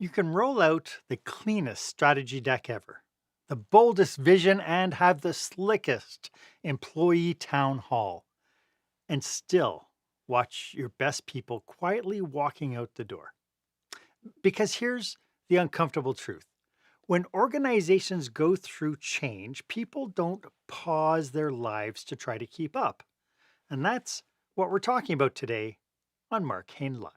You can roll out the cleanest strategy deck ever, the boldest vision, and have the slickest employee town hall, and still watch your best people quietly walking out the door. Because here's the uncomfortable truth: when organizations go through change, people don't pause their lives to try to keep up. And that's what we're talking about today on Marc Haine Live.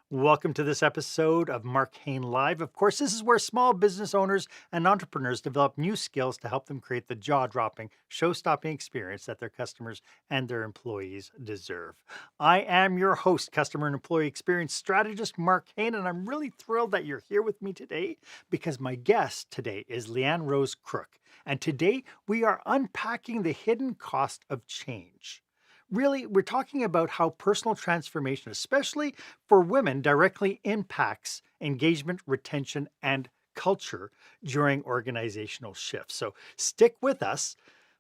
Welcome to this episode of Marc Haine Live. Of course, this is where small business owners and entrepreneurs develop new skills to help them create the jaw-dropping, show-stopping experience that their customers and their employees deserve. I am your host, customer and employee experience strategist, Marc Haine, and I'm really thrilled that you're here with me today because my guest today is Leann Rose Crook. And today we are unpacking the hidden cost of change. Really, we're talking about how personal transformation, especially for women, directly impacts engagement, retention, and culture during organizational shifts. So stick with us.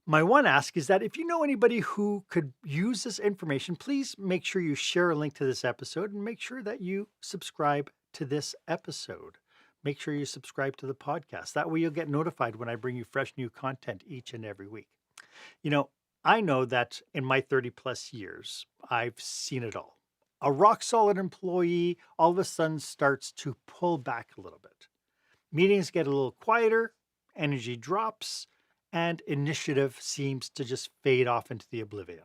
My one ask is that if you know anybody who could use this information, please make sure you share a link to this episode and make sure that you subscribe to this episode. Make sure you subscribe to the podcast. That way you'll get notified when I bring you fresh new content each and every week. You know, I know that in my 30 plus years, I've seen it all. A rock solid employee all of a sudden starts to pull back a little bit. Meetings get a little quieter, energy drops, and initiative seems to just fade off into the oblivion.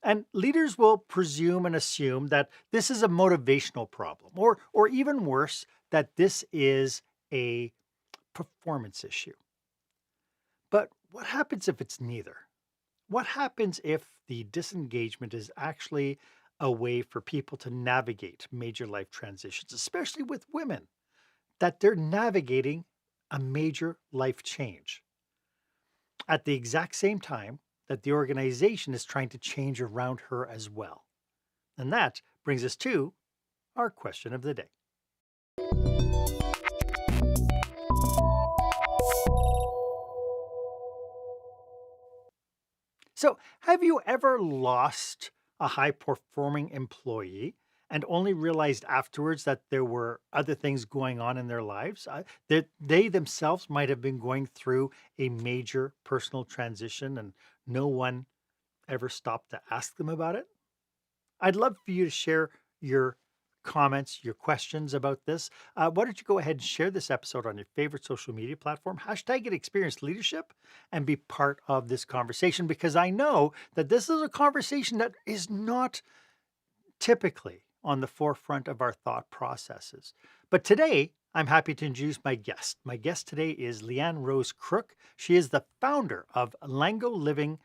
And leaders will presume and assume that this is a motivational problem, or even worse, that this is a performance issue. But what happens if it's neither? What happens if the disengagement is actually a way for people to navigate major life transitions, especially with women, that they're navigating a major life change at the exact same time that the organization is trying to change around her as well? And that brings us to our question of the day. So, have you ever lost a high performing employee and only realized afterwards that there were other things going on in their lives? That they themselves might have been going through a major personal transition and no one ever stopped to ask them about it? I'd love for you to share your comments, your questions about this. Why don't you go ahead and share this episode on your favorite social media platform, hashtag it experienced leadership, and be part of this conversation because I know that this is a conversation that is not typically on the forefront of our thought processes. But today, I'm happy to introduce my guest. My guest today is Leann Rose Crook. She is the founder of Lango Living,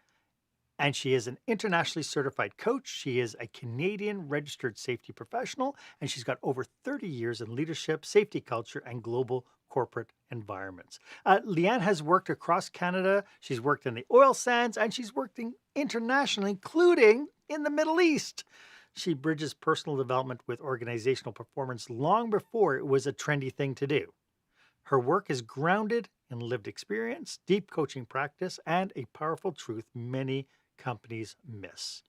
and she is an internationally certified coach. She is a Canadian registered safety professional, and she's got over 30 years in leadership, safety culture, and global corporate environments. Leann has worked across Canada. She's worked in the oil sands, and she's worked internationally, including in the Middle East. She bridges personal development with organizational performance long before it was a trendy thing to do. Her work is grounded in lived experience, deep coaching practice, and a powerful truth many companies miss.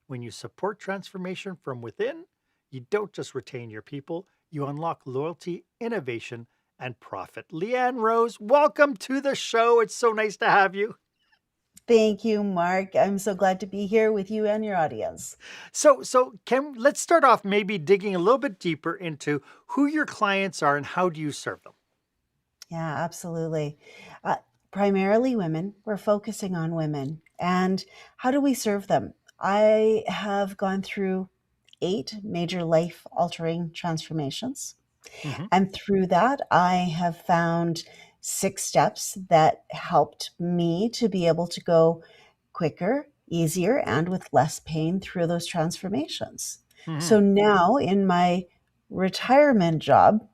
When you support transformation from within, you don't just retain your people, you unlock loyalty, innovation, and profit. Leann Rose, welcome to the show. It's so nice to have you. Thank you, Mark. I'm so glad to be here with you and your audience. So let's start off maybe digging a little bit deeper into who your clients are and how do you serve them? Yeah, absolutely. Primarily women. We're focusing on women. And how do we serve them? I have gone through 8 major life altering transformations. Mhm. And through that, I have found 6 steps that helped me to be able to go quicker, easier, and with less pain through those transformations. Mhm. So now in my retirement job,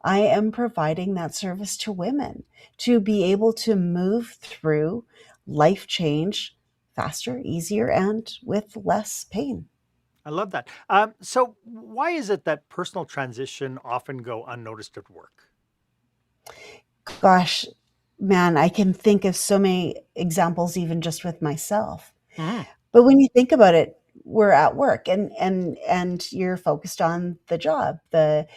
I am providing that service to women to be able to move through life change faster, easier, and with less pain. I love that. So why is it that personal transition often go unnoticed at work? Gosh, man, I can think of so many examples, even just with myself. Mhm. But when you think about it, we're at work, and you're focused on the job, the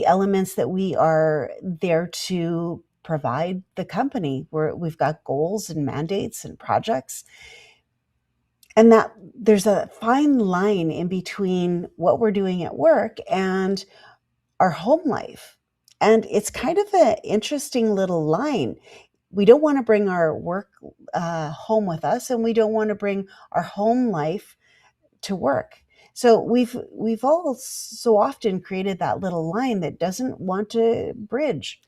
elements that we are there to provide the company. We've got goals and mandates and projects, and that there's a fine line in between what we're doing at work and our home life. And it's kind of an interesting little line. We don't want to bring our work home with us, and we don't want to bring our home life to work. So we've all so often created that little line that doesn't want to bridge.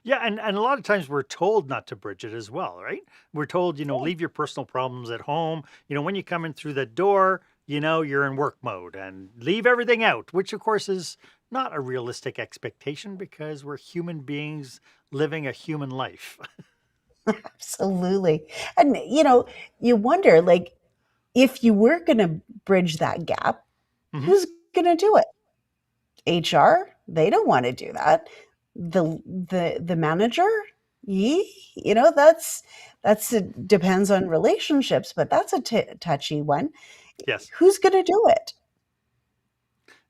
Yeah, and a lot of times we're told not to bridge it as well, right? We're told, leave your personal problems at home. When you come in through the door, you're in work mode and leave everything out, which of course is not a realistic expectation because we're human beings living a human life. Absolutely. And you wonder, like, if you were going to bridge that gap, Mhm. who's going to do it? HR? They don't want to do that. The manager? That's it depends on relationships, but that's a touchy one. Yes. Who's going to do it?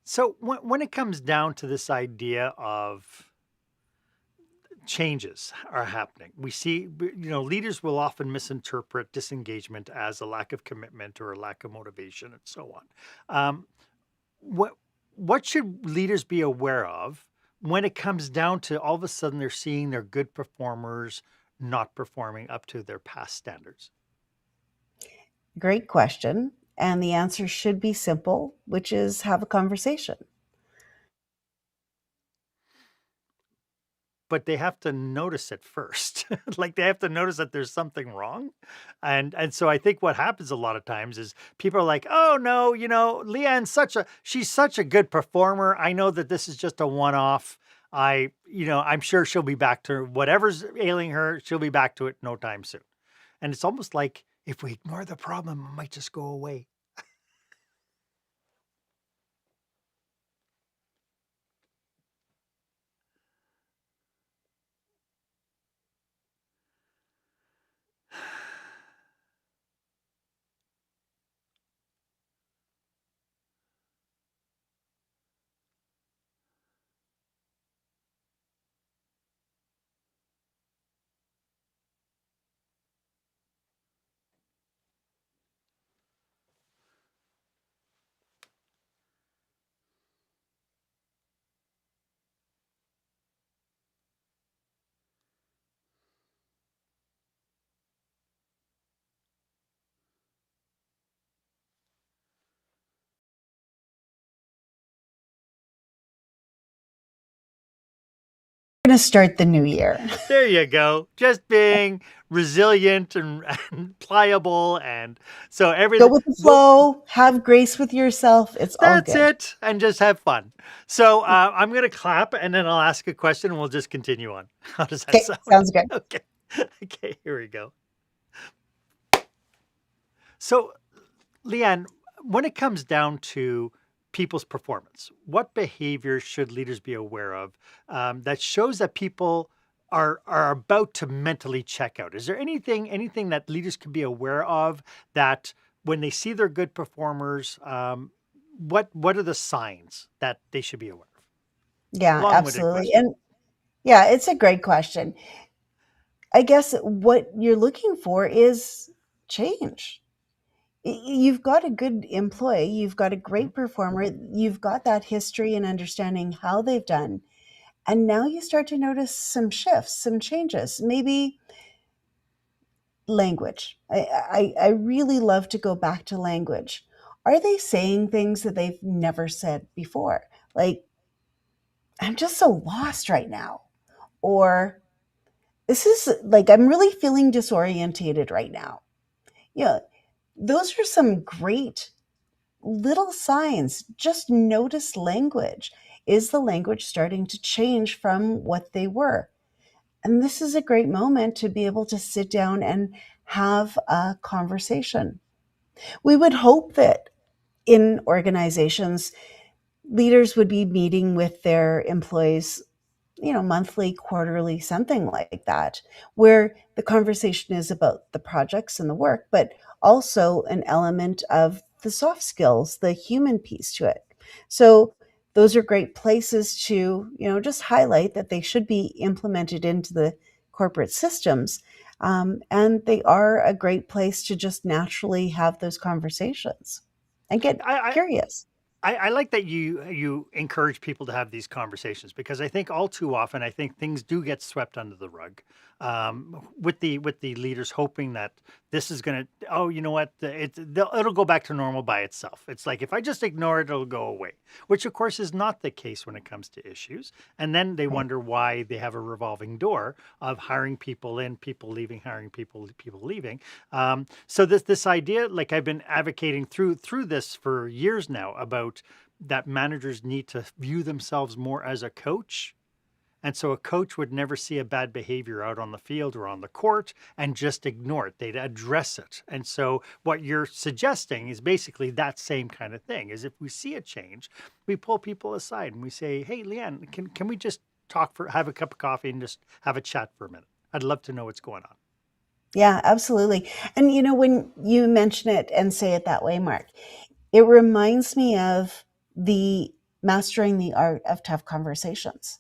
So when it comes down to this idea of changes are happening. We see, leaders will often misinterpret disengagement as a lack of commitment or a lack of motivation and so on. Um, what what should leaders be aware of when it comes down to all of a sudden they're seeing their good performers not performing up to their past standards? Great question. And the answer should be simple, which is have a conversation. But they have to notice it first. Like, they have to notice that there's something wrong, and so I think what happens a lot of times is people are like, "Oh, no, Leanne's she's such a good performer. I know that this is just a one-off. I'm sure she'll be back to whatever's ailing her, she'll be back to it no time soon." And it's almost like if we ignore the problem, it might just go away. We're going to start the new year. There you go. Just being resilient and, and pliable, and so Go everything. with the Well, flow, have grace with yourself. It's all that's good. it, and just have fun. So I'm gonna clap, and then I'll ask a question, and we'll just continue on. How does that Okay, sound? sounds good. Okay. Okay. Here we go. So, Leanne, when it comes down to people's performance, what behaviors should leaders be aware of that shows that people are about to mentally check out? Is there anything that leaders can be aware of that when they see their good performers, what are the signs that they should be aware of? Yeah, Long-winded absolutely. question. And yeah, it's a great question. I guess what you're looking for is change. You've got a good employee, you've got a Mhm. great performer, you've got that history and understanding how they've done. And now you start to notice some shifts, some changes, maybe language. I really love to go back to language. Are they saying things that they've never said before? Like, I'm just so lost right now. Or this is like, I'm really feeling disorientated right now. Yeah, those are some great little signs. Just notice language. Is the language starting to change from what they were? And this is a great moment to be able to sit down and have a conversation. We would hope that in organizations, leaders would be meeting with their employees, monthly, quarterly, something like that, where the conversation is about the projects and the work, but also an element of the soft skills, the human piece to it. So those are great places to, just highlight that they should be implemented into the corporate systems. And they are a great place to just naturally have those conversations and get I, curious. I like that you encourage people to have these conversations because I think all too often I think things do get swept under the rug, with the leaders hoping that this is going to, oh, you know what, it'll go back to normal by itself. It's like if I just ignore it, it'll go away, which of course is not the case when it comes to issues. And then they Right. wonder why they have a revolving door of hiring people in, people leaving, hiring people, people leaving. So this idea, like I've been advocating through this for years now, about that managers need to view themselves more as a coach. And so a coach would never see a bad behavior out on the field or on the court and just ignore it. They'd address it. And so what you're suggesting is basically that same kind of thing. Is if we see a change, we pull people aside and we say, "Hey, Leann, can we just talk for have a cup of coffee and just have a chat for a minute? I'd love to know what's going on." Yeah, absolutely. And when you mention it and say it that way, Mark, it reminds me of the mastering the art of tough conversations.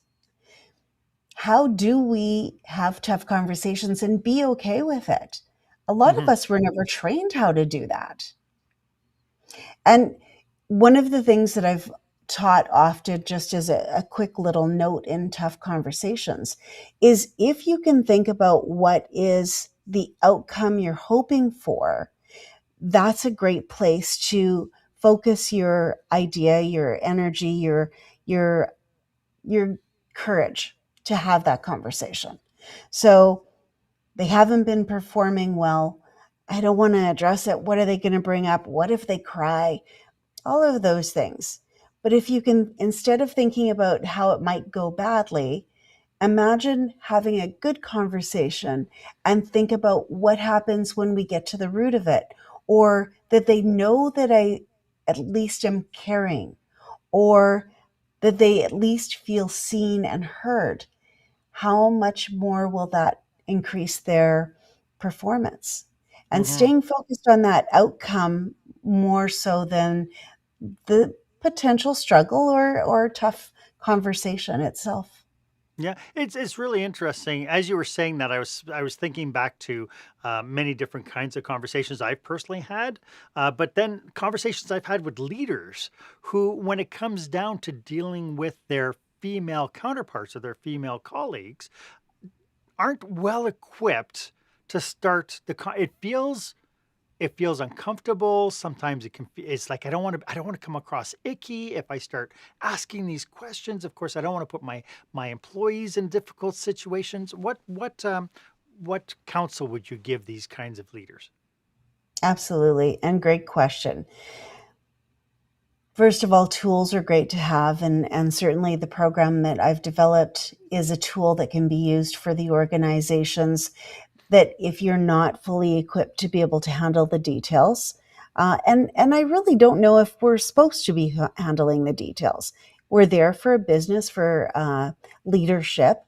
How do we have tough conversations and be okay with it? A lot of Hmm. us were never trained how to do that. And one of the things that I've taught often, just as a quick little note in tough conversations, is if you can think about what is the outcome you're hoping for, that's a great place to focus your idea, your energy, your your courage to have that conversation. So they haven't been performing well. I don't want to address it. What are they going to bring up? What if they cry? All of those things. But if you can, instead of thinking about how it might go badly, imagine having a good conversation and think about what happens when we get to the root of it, or that they know that I at least am caring, or that they at least feel seen and heard. How much more will that increase their performance? And Hmm. staying focused on that outcome more so than the potential struggle or tough conversation itself. Yeah, it's really interesting. As you were saying that, I was thinking back to many different kinds of conversations I've personally had, but then conversations I've had with leaders who, when it comes down to dealing with their female counterparts or their female colleagues, aren't well equipped to start it feels uncomfortable. Sometimes it's like I don't want to come across icky if I start asking these questions. Of course, I don't want to put my employees in difficult situations. What counsel would you give these kinds of leaders? Absolutely. And great question. First of all, tools are great to have. And certainly the program that I've developed is a tool that can be used for the organizations that if you're not fully equipped to be able to handle the details. And I really don't know if we're supposed to be handling the details. We're there for a business, for leadership,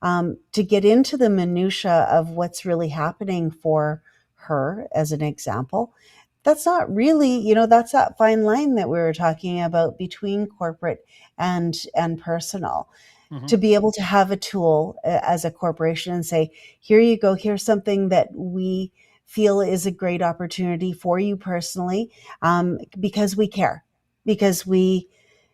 to get into the minutia of what's really happening for her, as an example. That's not really, that's that fine line that we were talking about between corporate and personal. Hmm. To be able to have a tool as a corporation and say, here you go, here's something that we feel is a great opportunity for you personally, because we care, because we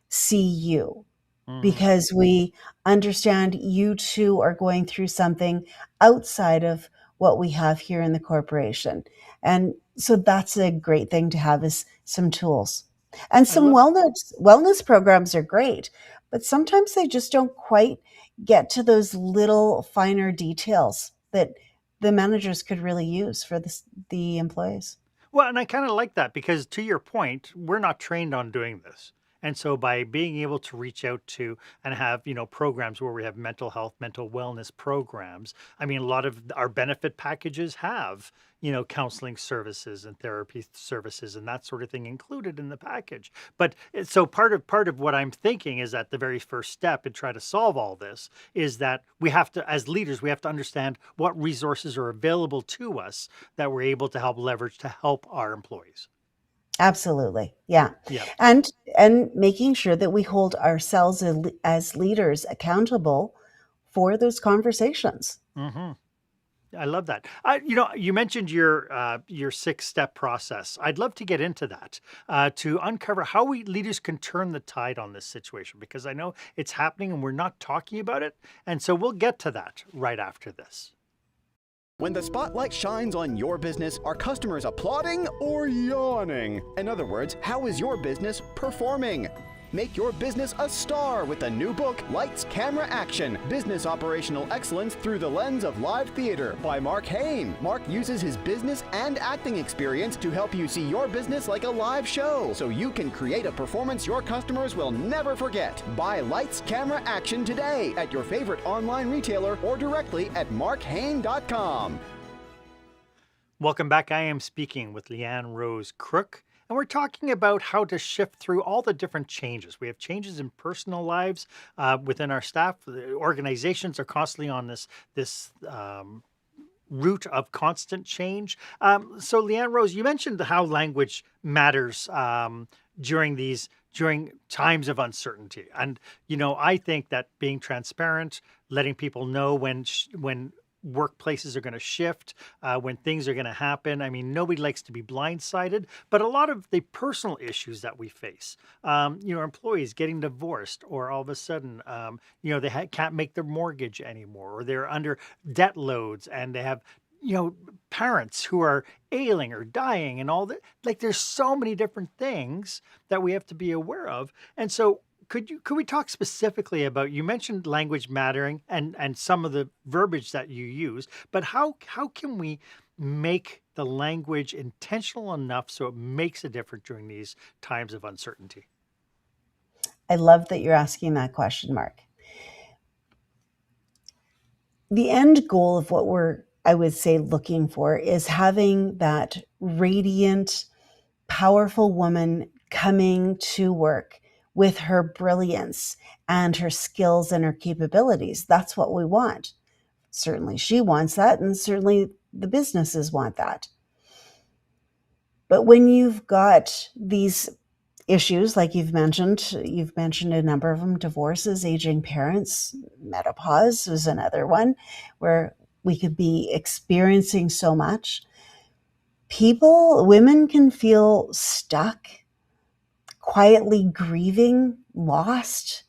see you, Hmm. because we understand you too are going through something outside of what we have here in the corporation. And so that's a great thing to have, is some tools. And I some love. wellness programs are great, but sometimes they just don't quite get to those little finer details that the managers could really use for the employees. Well, and I kind of like that because, to your point, we're not trained on doing this. And so by being able to reach out to and have, programs where we have mental health, mental wellness programs, I mean, a lot of our benefit packages have, counseling services and therapy services and that sort of thing included in the package. But so part of what I'm thinking is that the very first step in trying to solve all this is that we have to, as leaders, we have to understand what resources are available to us that we're able to help leverage to help our employees. Absolutely. Yeah. Yeah. And and making sure that we hold ourselves as leaders accountable for those conversations. Hmm. I love that. You mentioned your 6 step process. I'd love to get into that to uncover how we leaders can turn the tide on this situation because I know it's happening and we're not talking about it. And so we'll get to that right after this. When the spotlight shines on your business, are customers applauding or yawning? In other words, how is your business performing? Make your business a star with the new book, Lights, Camera, Action, Business Operational Excellence Through the Lens of Live Theater by Marc Haine. Marc uses his business and acting experience to help you see your business like a live show, so you can create a performance your customers will never forget. Buy Lights, Camera, Action today at your favorite online retailer or directly at marchaine.com. Welcome back. I am speaking with Leann Rose Crook, and we're talking about how to shift through all the different changes. We have changes in personal lives within our staff. The organizations are constantly on this route of constant change. So, Leann Rose, you mentioned how language matters during times of uncertainty, and I think that being transparent, letting people know when workplaces are going to shift, when things are going to happen. I mean, nobody likes to be blindsided, but a lot of the personal issues that we face, employees getting divorced, or all of a sudden, can't make their mortgage anymore, or they're under debt loads and they have, parents who are ailing or dying and all that. Like, there's so many different things that we have to be aware of. And so, could we talk specifically about, you mentioned language mattering and some of the verbiage that you use, but how can we make the language intentional enough so it makes a difference during these times of uncertainty? I love that you're asking that question, Mark. The end goal of what we're, I would say, looking for is having that radiant, powerful woman coming to work with her brilliance and her skills and her capabilities. That's what we want. Certainly she wants that, and certainly the businesses want that. But when you've got these issues, like you've mentioned a number of them: divorces, aging parents, menopause was another one where we could be experiencing so much. Women can feel stuck, quietly grieving, lost,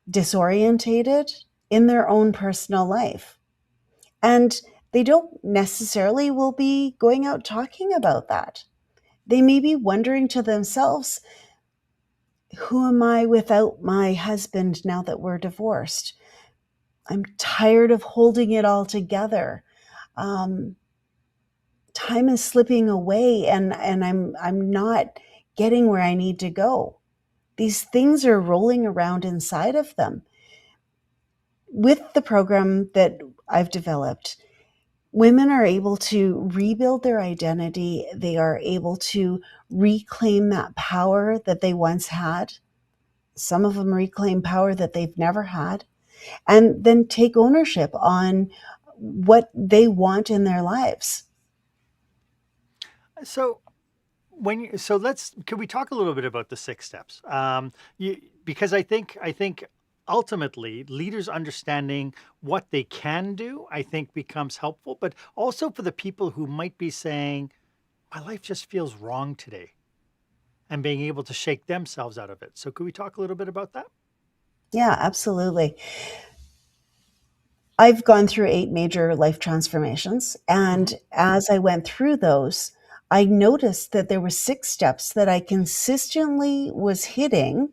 disorientated in their own personal life. And they don't necessarily will be going out talking about that. They may be wondering to themselves, who am I without my husband now that we're divorced? I'm tired of holding it all together. Um, Time is slipping away, and I'm not getting where I need to go. These things are rolling around inside of them. With the program that I've developed, women are able to rebuild their identity. They are able to reclaim that power that they once had. Some of them reclaim power that they've never had, and then take ownership on what they want in their lives. So let's can we talk a little bit about the 6 steps? Because I think ultimately leaders understanding what they can do, I think becomes helpful, but also for the people who might be saying, my life just feels wrong today, and being able to shake themselves out of it. So could we talk a little bit about that? Yeah, absolutely. I've gone through 8 major life transformations, Hmm. and as I went through those, I noticed that there were 6 steps that I consistently was hitting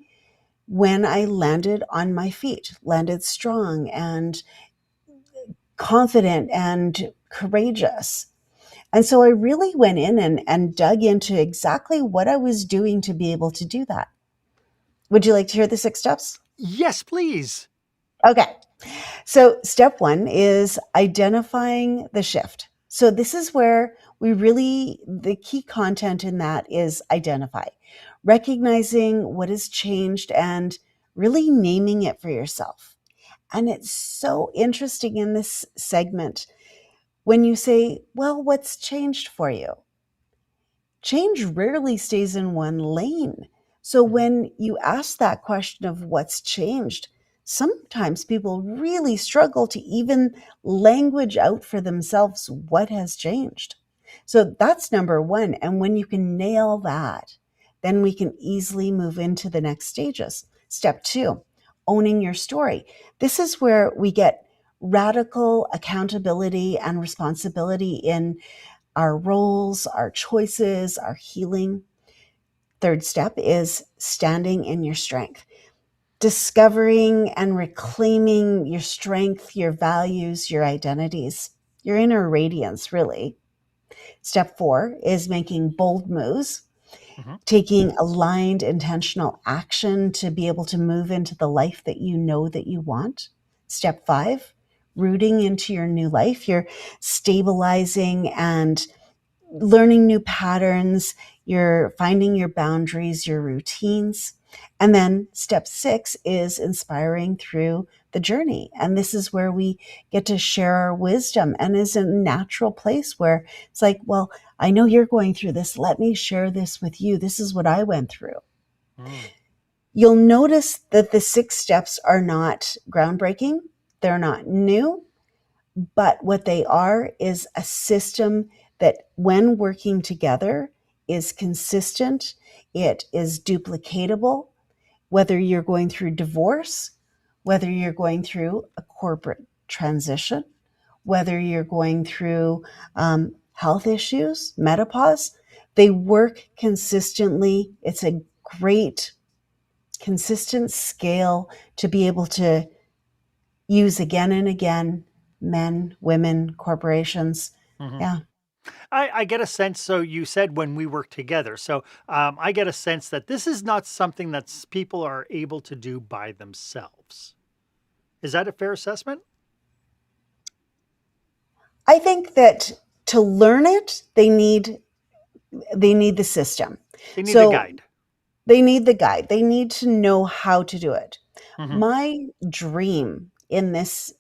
when I landed on my feet, landed strong and confident and courageous. And so I really went in and dug into exactly what I was doing to be able to do that. Would you like to hear the 6 steps? Yes, please. Okay. So, step 1 is identifying the shift. So, this is where the key content in that is identify, recognizing what has changed and really naming it for yourself. And it's so interesting in this segment when you say, well, what's changed for you? Change rarely stays in one lane. So Mhm. when you ask that question of what's changed, sometimes people really struggle to even language out for themselves what has changed. So that's number one. And when you can nail that, then we can easily move into the next stages. Step 2, owning your story. This is where we get radical accountability and responsibility in our roles, our choices, our healing. Third step is standing in your strength, discovering and reclaiming your strength, your values, your identities, your inner radiance, really. Step 4 is making bold moves, Mhm. taking aligned, intentional action to be able to move into the life that you know that you want. Step 5, rooting into your new life. You're stabilizing and learning new patterns, you're finding your boundaries, your routines. And then step 6 is inspiring through the journey. And this is where we get to share our wisdom and is a natural place where it's like, well, I know you're going through this. Let me share this with you. This is what I went through. Mm. You'll notice that the 6 steps are not groundbreaking. They're not new, but what they are is a system that, when working together, is consistent, it is duplicatable, whether you're going through divorce, whether you're going through a corporate transition, whether you're going through health issues, menopause, they work consistently. It's a great, consistent scale to be able to use again and again, men, women, corporations. Mhm. Yeah, I get a sense. So you said when we work together. So I get a sense that this is not something that people are able to do by themselves. Is that a fair assessment? I think that to learn it, they need the system. They need a So guide. they need the guide. They need to know how to do it. Mhm. My dream in this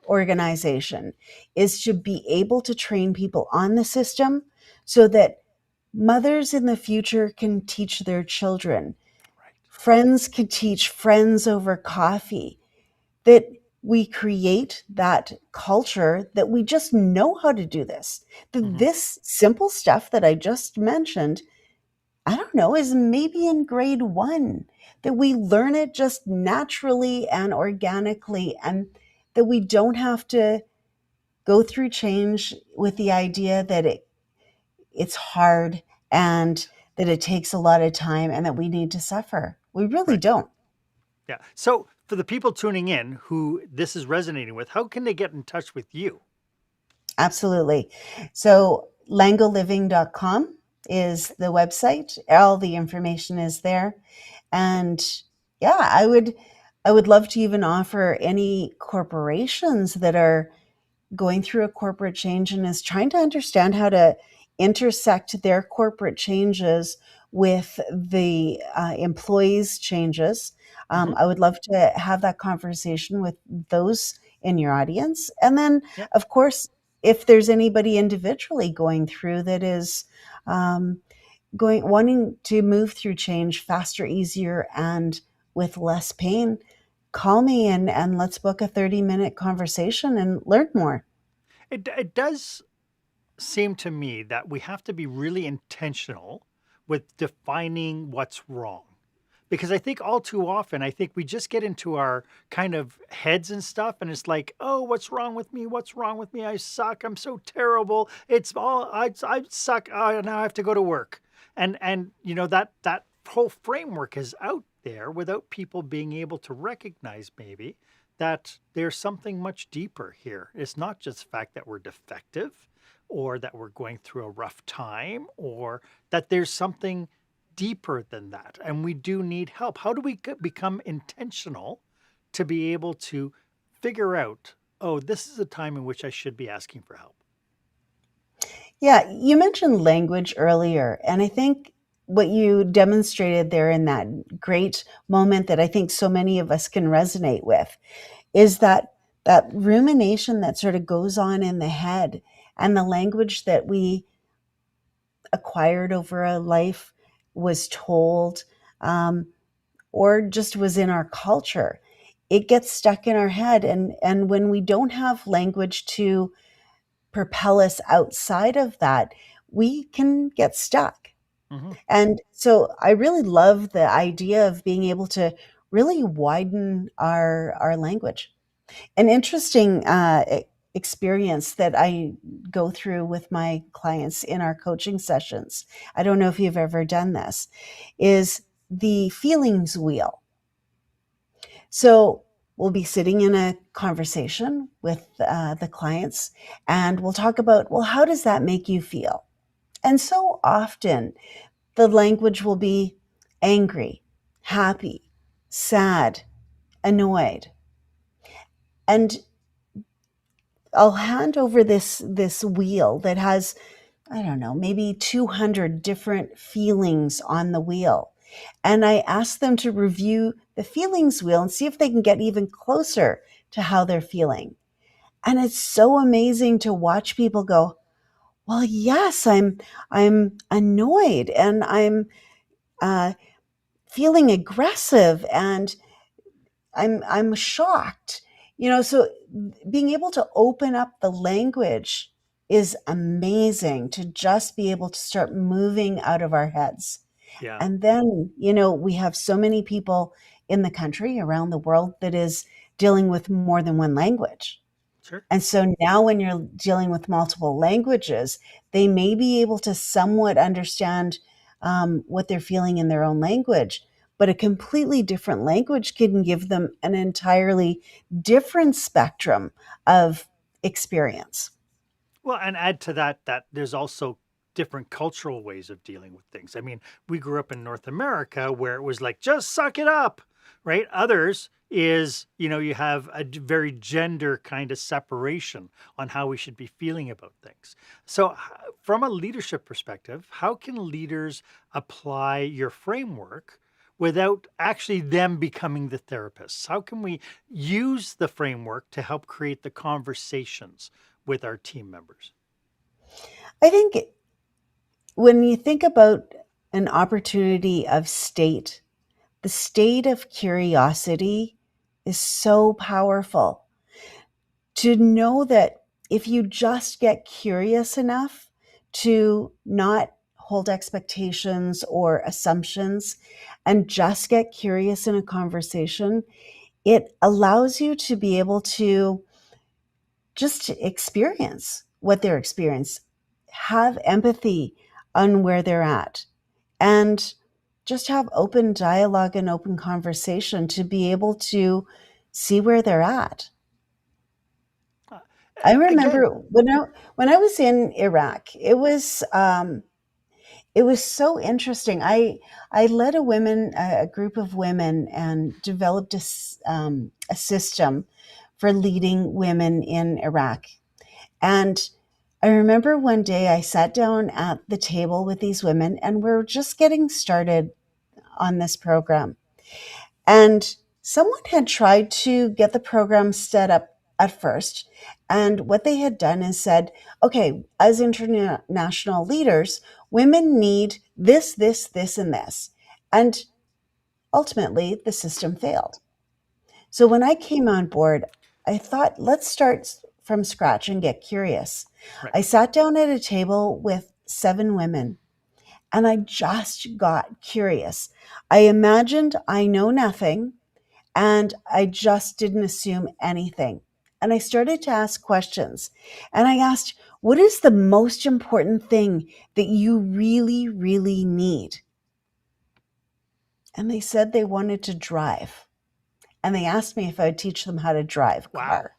organization is to be able to train people on the system so that mothers in the future can teach their children. Right. Friends can teach friends over coffee, that we create that culture that we just know how to do this. That Mhm. this simple stuff that I just mentioned, I don't know, is maybe in grade 1, that we learn it just naturally and organically, and that we don't have to go through change with the idea that it's hard and that it takes a lot of time and that we need to suffer. We really Right. don't. Yeah. So for the people tuning in who this is resonating with, how can they get in touch with you? Absolutely. So langoliving.com is Okay. the website. All the information is there. And yeah, I would love to even offer any corporations that are going through a corporate change and is trying to understand how to intersect their corporate changes with the employees' changes. Mhm. I would love to have that conversation with those in your audience. And then, Yeah. of course, if there's anybody individually going through that is um, going wanting to move through change faster, easier, and with less pain, call me and let's book a 30-minute conversation and learn more. It does seem to me that we have to be really intentional with defining what's wrong. Because I think all too often, I think we just get into our kind of heads and stuff, and it's like, oh, what's wrong with me? What's wrong with me? I suck. I'm so terrible. It's all I suck. Now I have to go to work. And that whole framework is out there without people being able to recognize maybe that there's something much deeper here. It's not just the fact that we're defective or that we're going through a rough time or that there's something deeper than that, and we do need help. How do we become intentional to be able to figure out, oh, this is a time in which I should be asking for help? Yeah, you mentioned language earlier, and I think what you demonstrated there in that great moment that I think so many of us can resonate with is that rumination that sort of goes on in the head, and the language that we acquired over a life, was told, um, or just was in our culture. It gets stuck in our head, and when we don't have language to propel us outside of that, we can get stuck. Hmm. And so I really love the idea of being able to really widen our language. An interesting experience that I go through with my clients in our coaching sessions, I don't know if you've ever done this, is the feelings wheel. So we'll be sitting in a conversation with the clients, and we'll talk about, well, how does that make you feel? And so often the language will be angry, happy, sad, annoyed. And I'll hand over this wheel that has, I don't know, maybe 200 different feelings on the wheel. And I ask them to review the feelings wheel and see if they can get even closer to how they're feeling. And it's so amazing to watch people go, well, yes, I'm annoyed, and I'm uh, feeling aggressive, and I'm shocked. So being able to open up the language is amazing, to just be able to start moving out of our heads. Yeah, And then, we have so many people in the country, around the world, that is dealing with more than one language. sure. And so now when you're dealing with multiple languages, they may be able to somewhat understand what they're feeling in their own language, but a completely different language can give them an entirely different spectrum of experience. Well, and add to that that there's also different cultural ways of dealing with things. I mean, we grew up in North America where it was like, just suck it up, right? Others is, you have a very gender kind of separation on how we should be feeling about things. So, from a leadership perspective, how can leaders apply your framework without actually them becoming the therapists? How can we use the framework to help create the conversations with our team members? I think when you think about an opportunity of state, the state of curiosity is so powerful. To know that if you just get curious enough to not hold expectations or assumptions and just get curious in a conversation, it allows you to be able to just experience what they're experiencing, have empathy on where they're at, and just have open dialogue and open conversation to be able to see where they're at. Uh, I remember Again, when I was in Iraq, it was so interesting. I led a group of women, and developed a system for leading women in Iraq. And I remember one day I sat down at the table with these women, and we're just getting started on this program. And someone had tried to get the program set up at first. And what they had done is said, okay, as international leaders, women need this, this, and this. And ultimately, the system failed. So when I came on board, I thought, let's start from scratch and get curious. right. I sat down at a table with 7 women, and I just got curious. I imagined I know nothing, and I just didn't assume anything. And I started to ask questions. And I asked, what is the most important thing that you really, really need? And they said they wanted to drive. And they asked me if I would teach them how to drive a Wow. car.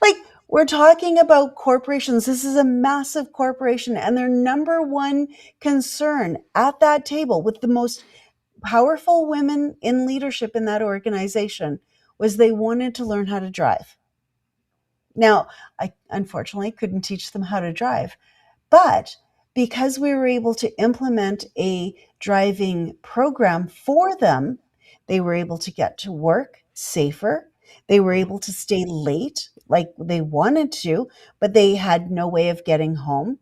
Like, We're talking about corporations. This is a massive corporation, and their number one concern at that table with the most powerful women in leadership in that organization was they wanted to learn how to drive. Now, I unfortunately couldn't teach them how to drive, but because we were able to implement a driving program for them, they were able to get to work safer. They were Mhm. able to stay late like they wanted to, but they had no way of getting home.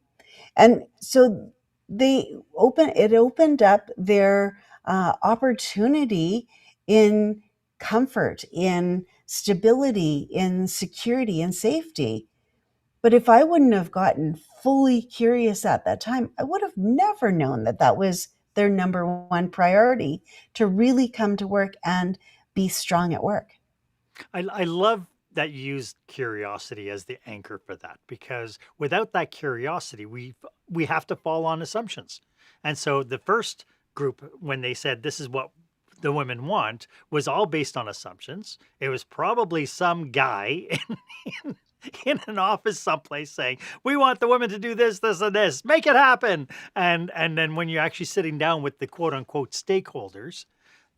And so it opened up their opportunity in comfort, in stability, in security and safety. But if I wouldn't have gotten fully curious at that time, I would have never known that that was their number one priority, to really come to work and be strong at work. I love that you used curiosity as the anchor for that, because without that curiosity, we have to fall on assumptions. And so the first group, when they said this is what the women want, was all based on assumptions. It was probably some guy in, in an office someplace saying, "We want the women to do this, this, and this. Make it happen." And then when you're actually sitting down with the quote unquote stakeholders,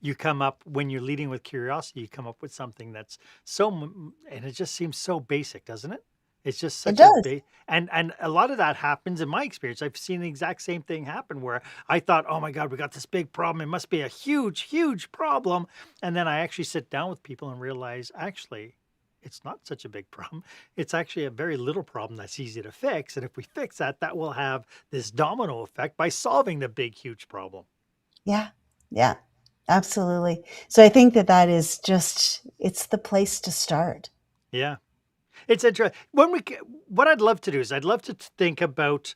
you come up, when you're leading with curiosity, you come up with something that's and it just seems so basic, doesn't it? It's just It such a does. big, and a lot of that happens in my experience. I've seen the exact same thing happen where I thought, oh my God, we got this big problem. It must be a huge, huge problem. And then I actually sit down with people and realize, actually, it's not such a big problem. It's actually a very little problem that's easy to fix. And if we fix that, that will have this domino effect by solving the big, huge problem. Yeah. Yeah. Absolutely. So I think that that is just, it's the place to start. Yeah. It's interesting. What I'd love to do is I'd love to think about,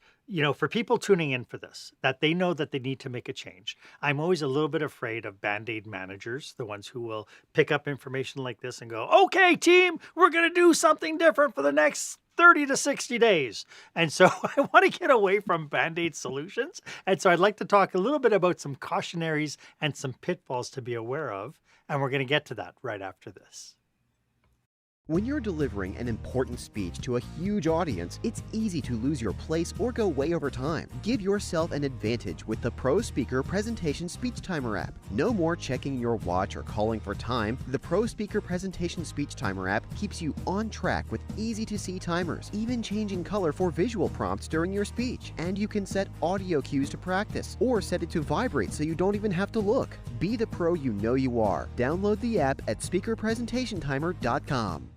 for people tuning in for this, that they know that they need to make a change. I'm always a little bit afraid of band-aid managers, the ones who will pick up information like this and go, okay, team, we're going to do something different for the next 30 to 60 days. And so I want to get away from band-aid solutions. And so I'd like to talk a little bit about some cautionaries and some pitfalls to be aware of. And we're going to get to that right after this. When you're delivering an important speech to a huge audience, it's easy to lose your place or go way over time. Give yourself an advantage with the Pro Speaker Presentation Speech Timer app. No more checking your watch or calling for time. The Pro Speaker Presentation Speech Timer app keeps you on track with easy-to-see timers, even changing color for visual prompts during your speech. And you can set audio cues to practice, or set it to vibrate so you don't even have to look. Be the pro you know you are. Download the app at speakerpresentationtimer.com.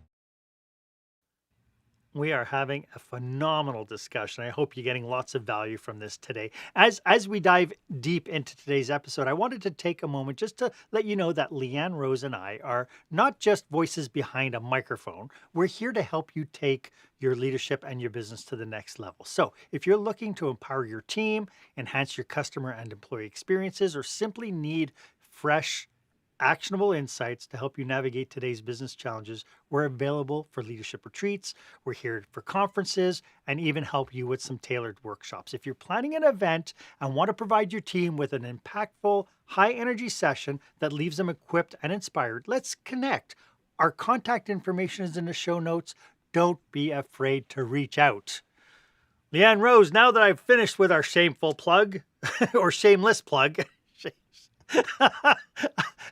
We are having a phenomenal discussion. I hope you're getting lots of value from this today. As we dive deep into today's episode, I wanted to take a moment just to let you know that Leann Rose and I are not just voices behind a microphone. We're here to help you take your leadership and your business to the next level. So if you're looking to empower your team, enhance your customer and employee experiences, or simply need fresh, actionable insights to help you navigate today's business challenges, we're available for leadership retreats. We're here for conferences and even help you with some tailored workshops. If you're planning an event and want to provide your team with an impactful, high energy session that leaves them equipped and inspired, let's connect. Our contact information is in the show notes. Don't be afraid to reach out. Leann Rose, now that I've finished with our shameful plug or shameless plug,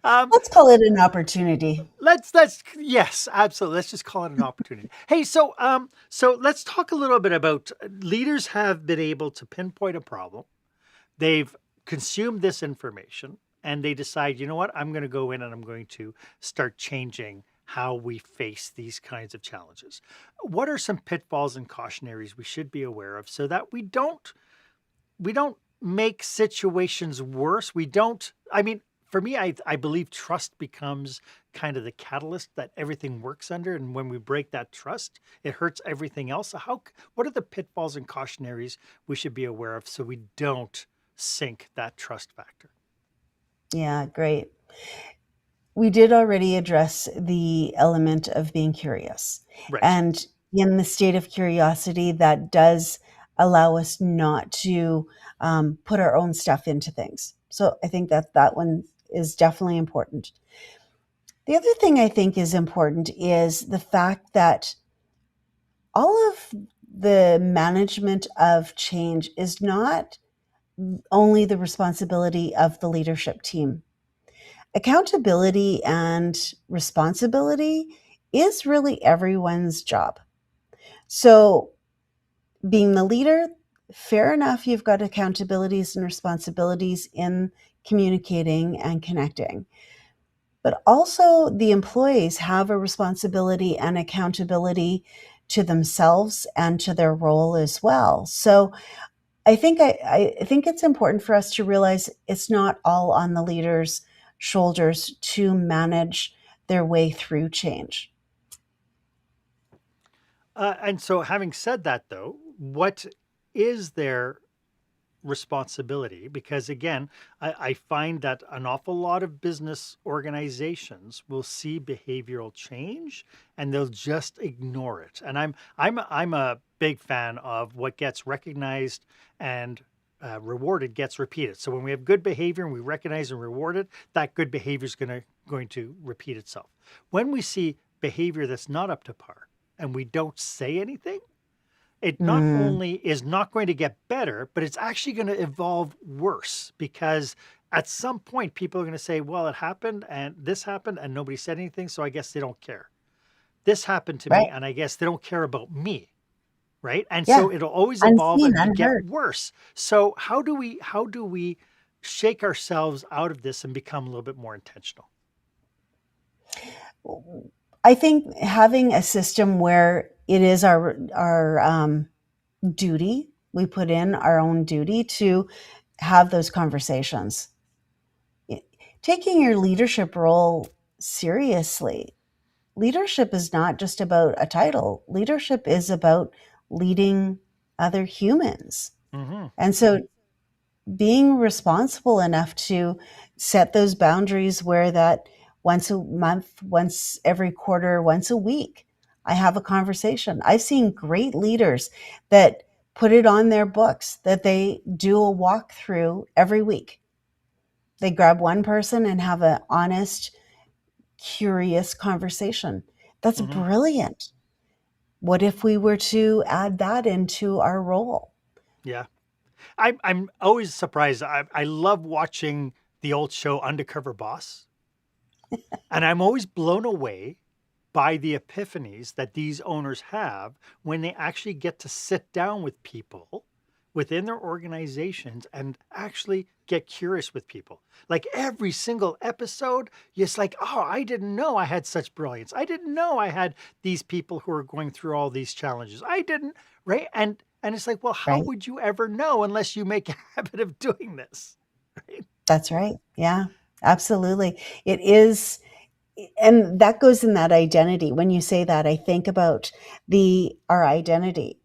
um, Let's call it an opportunity. let's yes, absolutely. Let's just call it an opportunity. Hey, so let's talk a little bit about leaders have been able to pinpoint a problem. They've consumed this information and they decide, you know what, I'm going to go in and I'm going to start changing how we face these kinds of challenges. What are some pitfalls and cautionaries we should be aware of so that we don't make situations worse. We don't, I mean, for me, I believe trust becomes kind of the catalyst that everything works under. And when we break that trust, it hurts everything else. So what are the pitfalls and cautionaries we should be aware of so we don't sink that trust factor? Yeah, great. We did already address the element of being curious. Right. And in the state of curiosity, that does allow us not to put our own stuff into things. So I think that that one is definitely important. The other thing I think is important is the fact that all of the management of change is not only the responsibility of the leadership team. Accountability and responsibility is really everyone's job. So, being the leader, fair enough, you've got accountabilities and responsibilities in communicating and connecting. But also, the employees have a responsibility and accountability to themselves and to their role as well. So, I think it's important for us to realize it's not all on the leaders' shoulders to manage their way through change. And so, having said that, though, what is their responsibility? Because again, I find that an awful lot of business organizations will see behavioral change and they'll just ignore it. And I'm a big fan of what gets recognized and rewarded gets repeated. So when we have good behavior and we recognize and reward it, that good behavior is going to repeat itself. When we see behavior that's not up to par and we don't say anything, it not Mm, only is not going to get better, but it's actually going to evolve worse because at some point people are going to say, well, it happened and nobody said anything. So I guess they don't care. This happened to right. me and I guess they don't care about me. Right. And Yeah. so it'll always evolve Unseen, and get unheard. worse. So how do we shake ourselves out of this and become a little bit more intentional? I think having a system where it is our duty, we put in our own duty to have those conversations. Taking your leadership role seriously. Leadership is not just about a title. Leadership is about leading other humans. Hmm. And so being responsible enough to set those boundaries where that once a month, once every quarter, once a week, I have a conversation. I've seen great leaders that put it on their books that they do a walkthrough every week. They grab one person and have an honest, curious conversation. That's Hmm. brilliant. What if we were to add that into our role? Yeah. I'm always surprised. I love watching the old show Undercover Boss. And I'm always blown away by the epiphanies that these owners have when they actually get to sit down with people within their organizations and actually get curious with people. Like every single episode, it's like, oh, I didn't know I had such brilliance. I didn't know I had these people who are going through all these challenges. I didn't, right? And it's like, well, how Right? would you ever know unless you make a habit of doing this? Right? That's right. Yeah, absolutely. It is. And that goes in that identity. When you say that, I think about the our identity.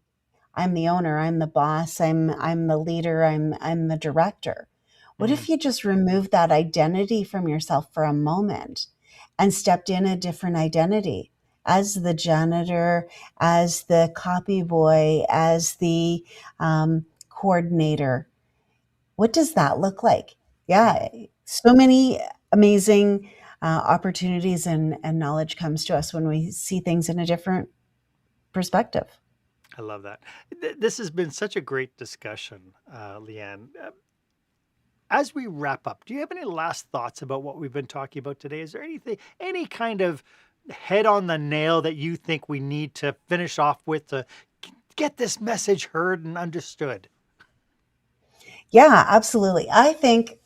I'm the owner, I'm the boss, I'm the leader, I'm the director. What Mhm. if you just removed that identity from yourself for a moment and stepped in a different identity as the janitor, as the copy boy, as the coordinator? What does that look like? Yeah, Yeah, so many amazing opportunities and knowledge comes to us when we see things in a different perspective. I love that. This has been such a great discussion, Leanne. As we wrap up, do you have any last thoughts about what we've been talking about today? Is there anything, any kind of head on the nail that you think we need to finish off with to get this message heard and understood? Yeah, absolutely. I think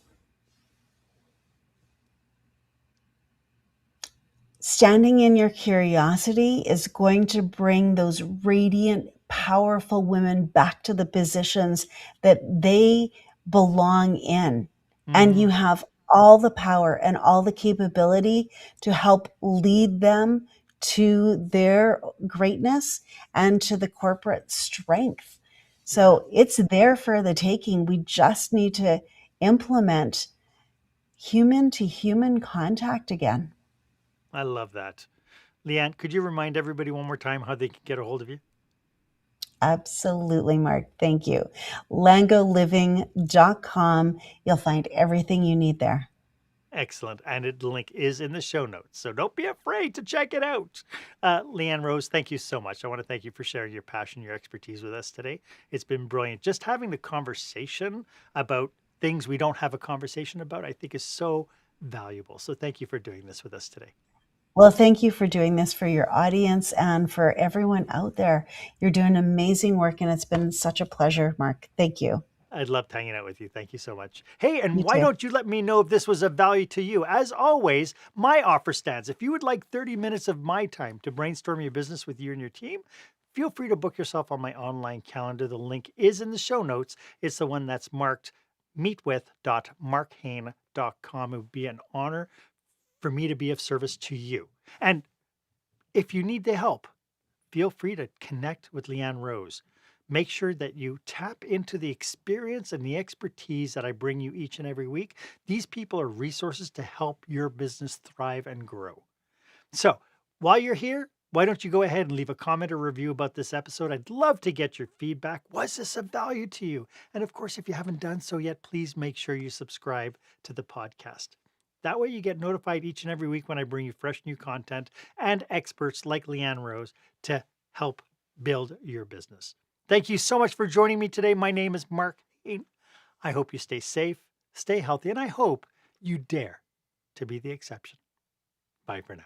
standing in your curiosity is going to bring those radiant, powerful women back to the positions that they belong in. And you Hmm. have all the power and all the capability to help lead them to their greatness and to the corporate strength. Yeah, So it's there for the taking. We just need to implement human to human contact again. I love that. Leanne, could you remind everybody one more time how they can get a hold of you? Absolutely, Mark. Thank you. Langoliving.com. You'll find everything you need there. Excellent. And the link is in the show notes. So don't be afraid to check it out. Leann Rose, thank you so much. I want to thank you for sharing your passion, your expertise with us today. It's been brilliant. Just having the conversation about things we don't have a conversation about, I think is so valuable. So thank you for doing this with us today. Well, thank you for doing this for your audience and for everyone out there. You're doing amazing work, and it's been such a pleasure, Mark. Thank you. I loved hanging out with you. Thank you so much. Hey, and You why too. don't you let me know if this was of value to you? As always, my offer stands. If you would like 30 minutes of my time to brainstorm your business with you and your team, feel free to book yourself on my online calendar. The link is in the show notes. It's the one that's marked meetwith.marchaine.com. It would be an honor for me to be of service to you. And if you need the help, feel free to connect with Leann Rose. Make sure that you tap into the experience and the expertise that I bring you each and every week. These people are resources to help your business thrive and grow. So while you're here, why don't you go ahead and leave a comment or review about this episode? I'd love to get your feedback. Was this of value to you? And of course, if you haven't done so yet, please make sure you subscribe to the podcast. That way you get notified each and every week when I bring you fresh new content and experts like Leann Rose to help build your business. Thank you so much for joining me today. My name is Marc Haine. I hope you stay safe, stay healthy, and I hope you dare to be the exception. Bye for now.